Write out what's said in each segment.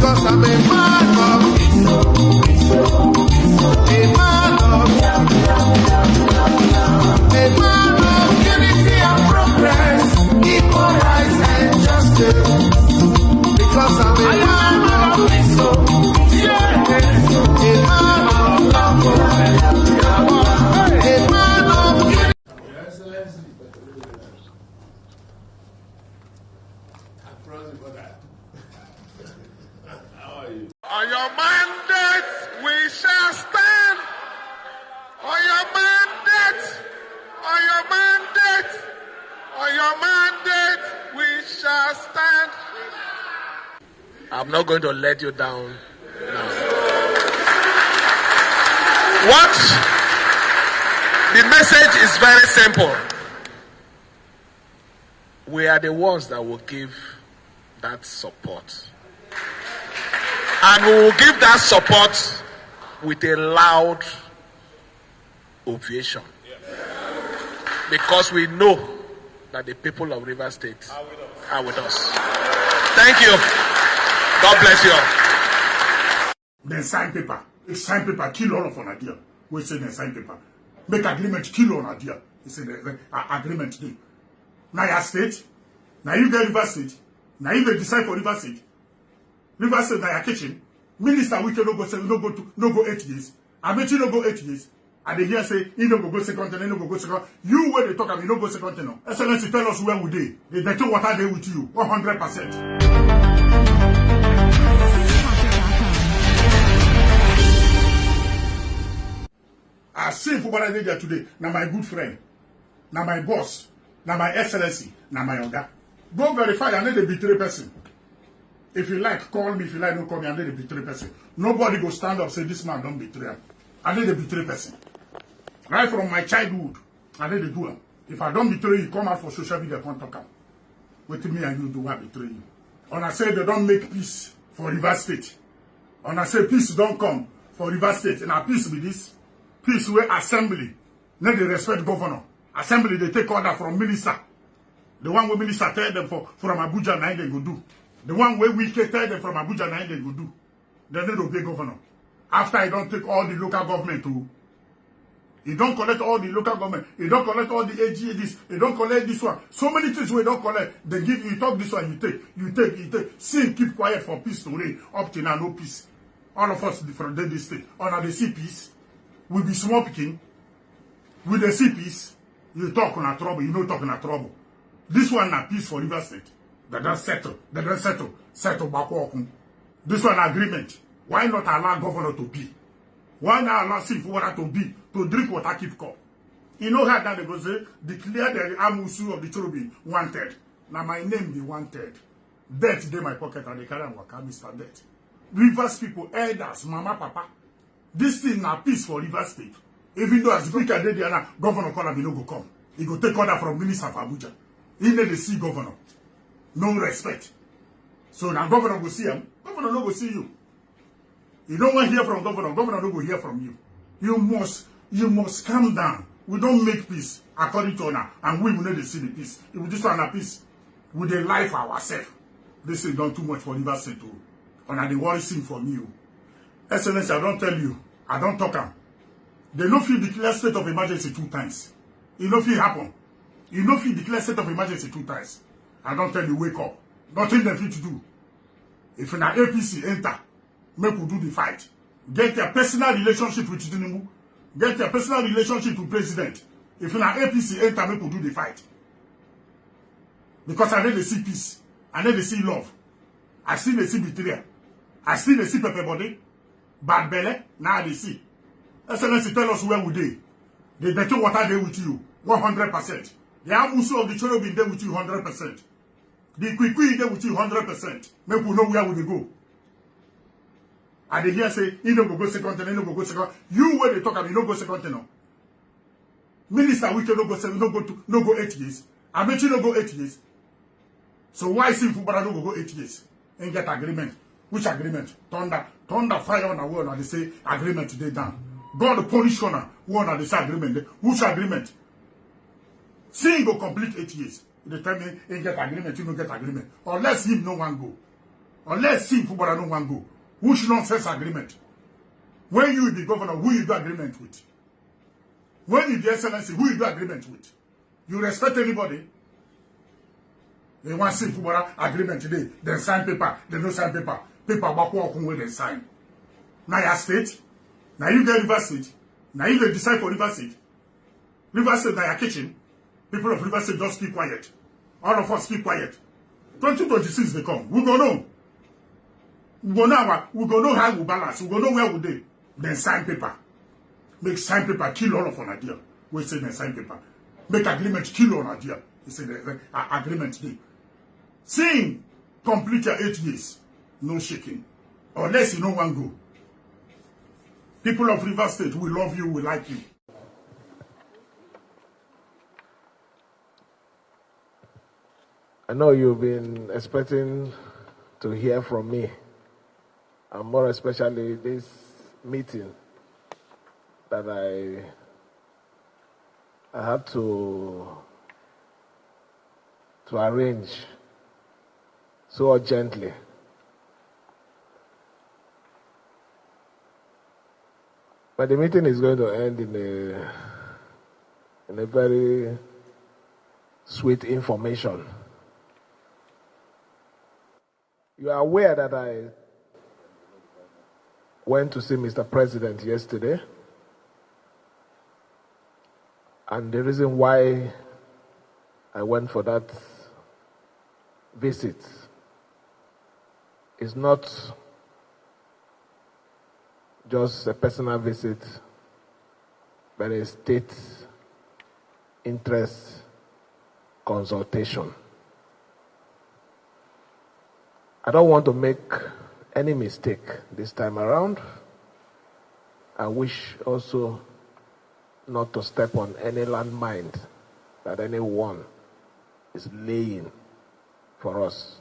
because I'm a man of unity and progress, equal rights and justice. Because I'm a man of On your mandate, we shall stand. On your mandate, on your mandate, on your mandate, we shall stand. I'm not going to let you down now. What? The message is very simple. We are the ones that will give that support. And we will give that support with a loud ovation. Because we know that the people of Rivers State are with us. Thank you. God bless you all. Then sign paper. If sign paper, kill all of an idea. We say then sign paper. Make agreement, kill all idea. He said the agreement day. Now your state. Now you get Rivers State. Now you decide for Rivers State. Rivers State now your kitchen. Minister Wike no go 8 years. I bet you no go 8 years. And they hear say, he no go second and he no go second. You where they talk about, you no go second no. Excellency, tell us where we dey. The dirty water dey with you, 100%. I see Fubara there today. Now my good friend, now my boss, now my excellency, now my younger. Go verify. I need a betray person. If you like, call me. If you like, don't call me. I need a betray person. Nobody go stand up say this man don't betray him. I need a betray person. Right from my childhood, I need to do him. If I don't betray you, come out for social media, come talk him. With me and you do I betray you. And I say they don't make peace for Rivers State. And I say peace don't come for Rivers State. And our peace be this. Peace where assembly. Now they respect governor. Assembly they take order from minister. The one where minister tell them from Abuja now they go do. The one where we tell them from Abuja now they go do. They need to obey governor. After I don't take all the local government to. You don't collect all the local government. You don't collect all the AGA this. You don't collect this one. So many things we don't collect. They give you talk this one, you take. See, keep quiet for peace to reign. Up to now, no peace. All of us from this state. On the see peace. We be small picking. With the see peace. You talk on a trouble. You know talk on a trouble. This one na peace for Rivers State. They don't settle. They don't settle. Settle back walk. This one agreement. Why not allow governor to be? Why not allow Fubara to be? To drink water, keep cup. You know how that they go say, declare the Amusu of the cherubim wanted. Now my name be wanted. Death in my pocket and they carry and waka, Mr. Death. Rivers people, elders, mama, papa. This thing na peace for Rivers State. Even though as quick as they are now, governor call him, he no go come. He go take order from minister of Abuja. He need to see governor. No respect. So now governor go see him. Governor no go see you. You don't want to hear from governor. Governor no go hear from you. You must calm down. We don't make peace according to honor, and we will need to see the peace. If we just want a peace, we dey life ourselves. This is done too much for Rivers State too. And I dey worry thing from you. Excellency, I don't tell you. I don't talk am. They no fit declare state of emergency 2 times. It no fit happen. You no fit declare state of emergency 2 times. I don't tell you wake up. Nothing they fit to do. If an APC enter, make we do the fight. Get your personal relationship with Tinubu. Get your personal relationship with president. If an APC enter, make we do the fight. Because I need to see peace. I need to see love. I still dey see betrayal. I still dey see pepper body. Bad belly. Now they see. Excellency, tell us where we dey. The dirty water dey with you. 100%. The Amusu of the cherubim dey with you 100%. The Kwikwi dey with you 100%. Make we know where we dey go. And they hear say, he no go second, and he no go second. You where they talk about, you no go second, no. Minister Wike no go 8 years. I bet you no go 8 years. So why see Fubara no go 8 years? And get agreement. Which agreement? Thunder fire on a wall and they say agreement today down. God punish on one and they say agreement. Which agreement? See go complete 8 years. They tell me, he get agreement, you no get agreement. Unless him no one go. Unless see Fubara no one go. Who should not sense agreement? When you be governor, who you do agreement with? When you be excellency, who you do agreement with? You respect anybody? They want to see Fubara agreement today. Then sign paper. They no sign paper. Paper back walk away then sign. Now your state. Now you get River State. Now you get decide for River State. River State now your kitchen. People of River State just keep quiet. All of us keep quiet. 2026 they come. We go know. We go know how we balance. We go know where we dey. Then sign paper. Make sign paper kill all of our idea. We say then sign paper. Make agreement kill all idea. He say the agreement day. Seeing complete your 8 years, no shaking. Unless you know one go. People of River State, we love you, we like you. I know you've been expecting to hear from me, and more especially this meeting that I had to arrange so urgently. But the meeting is going to end in a very sweet information. You are aware that I went to see Mr. President yesterday, and the reason why I went for that visit is not just a personal visit, but a state interest consultation. I don't want to make any mistake this time around. I wish also not to step on any landmine that anyone is laying for us.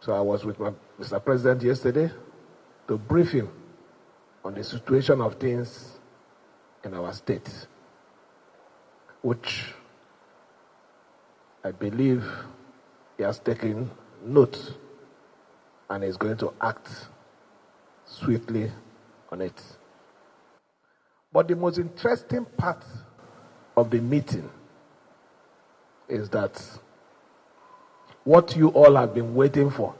So I was with Mr. President yesterday to brief him on the situation of things in our state, which I believe he has taken note and is going to act swiftly on it. But the most interesting part of the meeting is that what you all have been waiting for,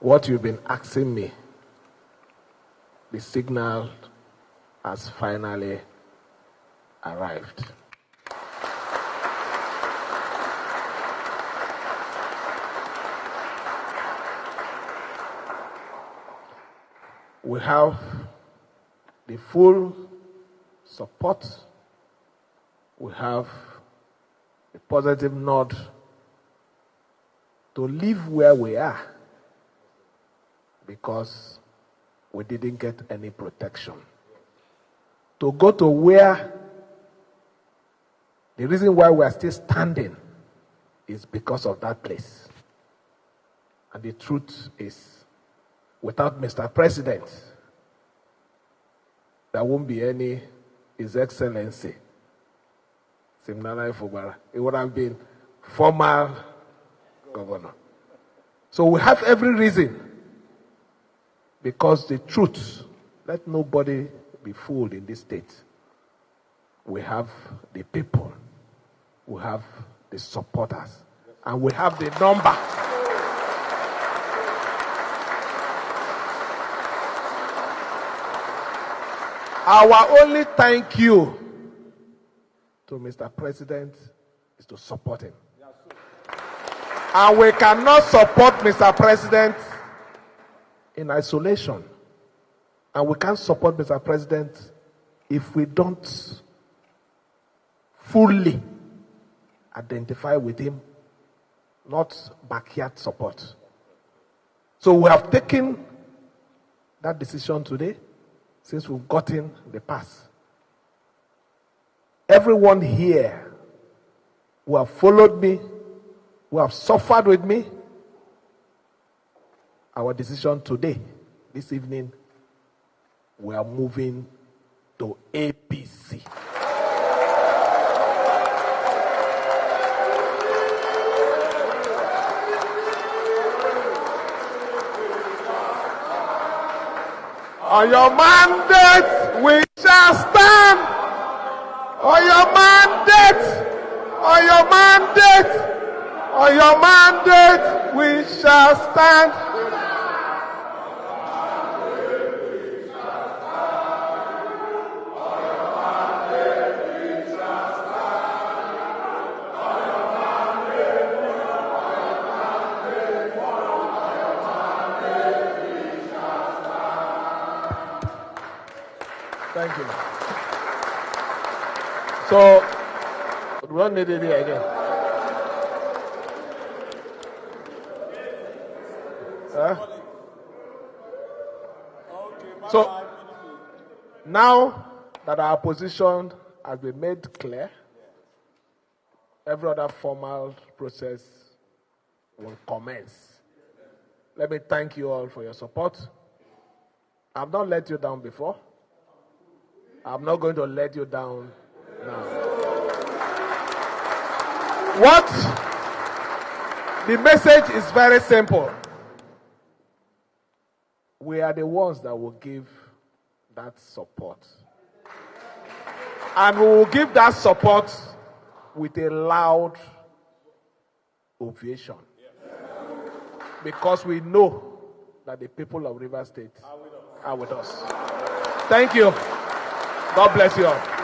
what you've been asking me, the signal has finally arrived. We have the full support. We have a positive nod to live where we are because we didn't get any protection. To go to where the reason why we are still standing is because of that place. And the truth is, without Mr. President, there won't be any His Excellency, Simnalai Fubara. It would have been former governor. So we have every reason, because the truth, let nobody be fooled in this state. We have the people, we have the supporters, and we have the number. Our only thank you to Mr. President is to support him. And we cannot support Mr. President in isolation. And we can't support Mr. President if we don't fully identify with him, not backyard support. So we have taken that decision today, since we've gotten the pass. Everyone here who have followed me, who have suffered with me, our decision today, this evening, we are moving to APC. On your mandate, we shall stand. On your mandate, on your mandate, on your mandate, we shall stand. Thank you. So, we don't need it here again. So, now that our position has been made clear, every other formal process will commence. Let me thank you all for your support. I've not let you down before. I'm not going to let you down now. The message is very simple. We are the ones that will give that support. And we will give that support with a loud ovation. Because we know that the people of Rivers State are with us. Thank you. God bless you all.